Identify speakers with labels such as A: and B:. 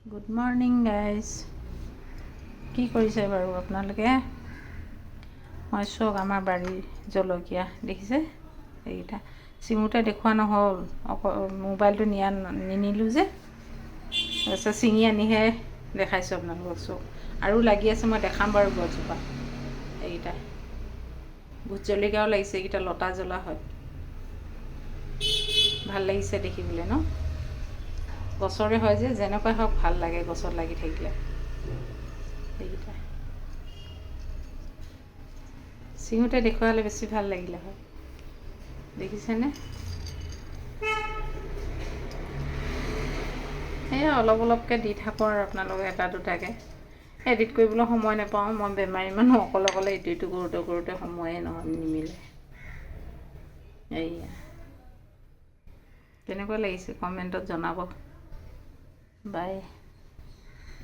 A: Good morning guys. কি কৰিছে বাৰু আপোনালোকে? মই চাওক আমাৰ বাৰীৰ জলকীয়া দেখিছে এইকেইটা চিঙোতে দেখুওৱা নহ'ল, মোবাইলটো নিনিলোঁ যে, তাৰপিছত ছিঙি আনিহে দেখাইছোঁ আপোনালোকক। চাওক আৰু লাগি আছে, মই দেখাম বাৰু গছজোপা। এইকেইটা ভোট জলকীয়াও লাগিছে, এইকেইটা লতা জ্বলা হয়, ভাল লাগিছে দেখিবলৈ ন। গছৰে হয় যে, যেনেকুৱা হওক ভাল লাগে গছত লাগি থাকিলে। এইকেইটা চিঙোতে দেখুওৱা হ'লে বেছি ভাল লাগিলে হয়, দেখিছেনে? সেয়া অলপ অলপকৈ দি থাকোঁ আৰু আপোনালোকে এটা দুটাকৈ। এডিট কৰিবলৈ সময় নাপাওঁ, মই বেমাৰী মানুহ, অকলে ইটো কৰোঁতে কৰোঁতে সময়ে নিমিলে। এইয়া কেনেকুৱা লাগিছে কমেণ্টত জনাব। বাই।